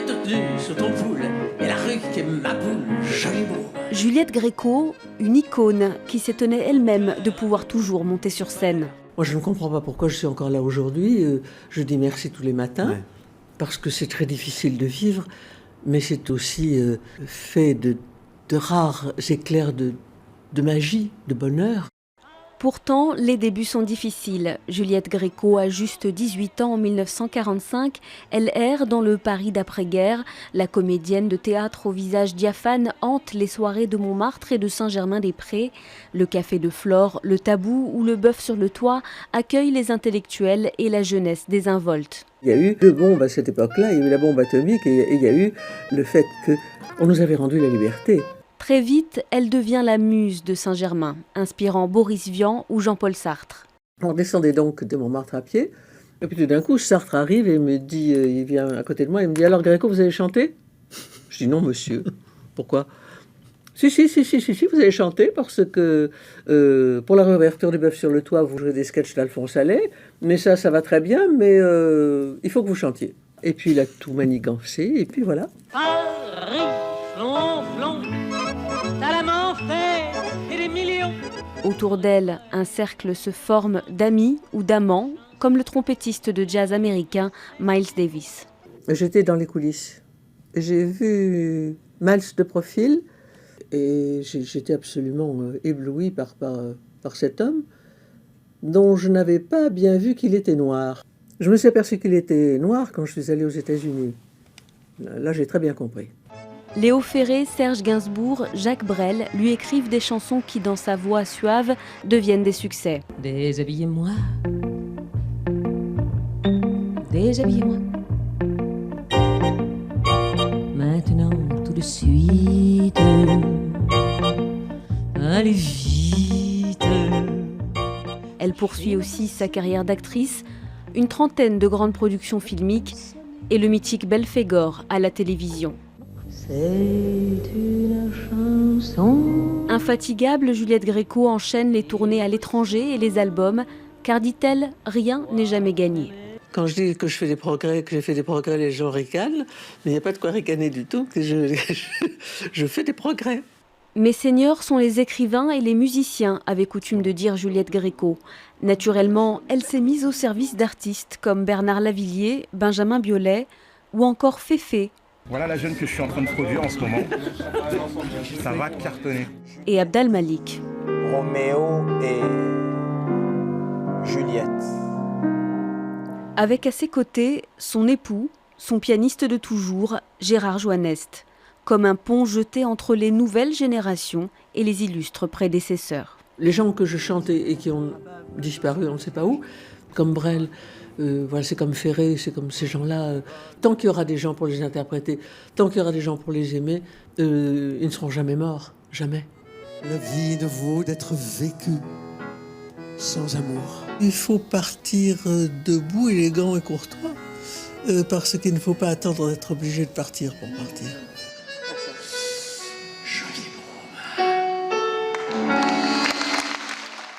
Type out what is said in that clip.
toute nue sous ton poule, et la rue qui est ma poule, joli mot. Juliette Gréco, une icône qui s'étonnait elle-même de pouvoir toujours monter sur scène. Moi, je ne comprends pas pourquoi je suis encore là aujourd'hui. Je dis merci tous les matins, parce que c'est très difficile de vivre, mais c'est aussi fait de rares éclairs de magie, de bonheur. Pourtant, les débuts sont difficiles. Juliette Gréco a juste 18 ans en 1945. Elle erre dans le Paris d'après-guerre. La comédienne de théâtre au visage diaphane hante les soirées de Montmartre et de Saint-Germain-des-Prés. Le café de Flore, le Tabou ou le Bœuf sur le toit accueillent les intellectuels et la jeunesse désinvolte. Il y a eu deux bombes à cette époque-là. Il y a eu la bombe atomique et il y a eu le fait qu'on nous avait rendu la liberté. Très vite, elle devient la muse de Saint-Germain, inspirant Boris Vian ou Jean-Paul Sartre. On descendait donc de Montmartre à pied, et puis tout d'un coup, Sartre arrive et me dit, il vient à côté de moi, il me dit « Alors Gréco, vous allez chanter ?» Je dis « Non, monsieur. » Pourquoi ? Si, vous allez chanter parce que pour la réouverture du Bœuf sur le toit, vous jouez des sketchs d'Alphonse Allais, mais ça va très bien, mais il faut que vous chantiez. Et puis il a tout manigancé, et puis voilà. Paris, flonflon, t'as la main fait et des millions. Autour d'elle, un cercle se forme d'amis ou d'amants, comme le trompettiste de jazz américain Miles Davis. J'étais dans les coulisses. J'ai vu Miles de profil et j'étais absolument ébloui par cet homme dont je n'avais pas bien vu qu'il était noir. Je me suis aperçu qu'il était noir quand je suis allé aux États-Unis. Là, j'ai très bien compris. Léo Ferré, Serge Gainsbourg, Jacques Brel lui écrivent des chansons qui, dans sa voix suave, deviennent des succès. Déshabillez-moi, déshabillez-moi. Maintenant, tout de suite, allez vite. Elle poursuit aussi sa carrière d'actrice, une trentaine de grandes productions filmiques et le mythique Belphégor à la télévision. C'est une chanson. Infatigable, Juliette Gréco enchaîne les tournées à l'étranger et les albums, car, dit-elle, rien n'est jamais gagné. Quand je dis que je fais des progrès, que j'ai fait des progrès, les gens ricanent, mais il n'y a pas de quoi ricaner du tout, que je fais des progrès. Mes seigneurs sont les écrivains et les musiciens, avait coutume de dire Juliette Gréco. Naturellement, elle s'est mise au service d'artistes comme Bernard Lavilliers, Benjamin Biolay ou encore Féfé. Voilà la jeune que je suis en train de produire en ce moment. Ça va cartonner. Et Abdal Malik. Roméo et Juliette. Avec à ses côtés son époux, son pianiste de toujours, Gérard Joannest, comme un pont jeté entre les nouvelles générations et les illustres prédécesseurs. Les gens que je chantais et qui ont disparu, on ne sait pas où, comme Brel, voilà, c'est comme Ferré, c'est comme ces gens-là. Tant qu'il y aura des gens pour les interpréter, tant qu'il y aura des gens pour les aimer, ils ne seront jamais morts, jamais. La vie ne vaut d'être vécue sans amour. Il faut partir debout, élégant et courtois, parce qu'il ne faut pas attendre d'être obligé de partir pour partir.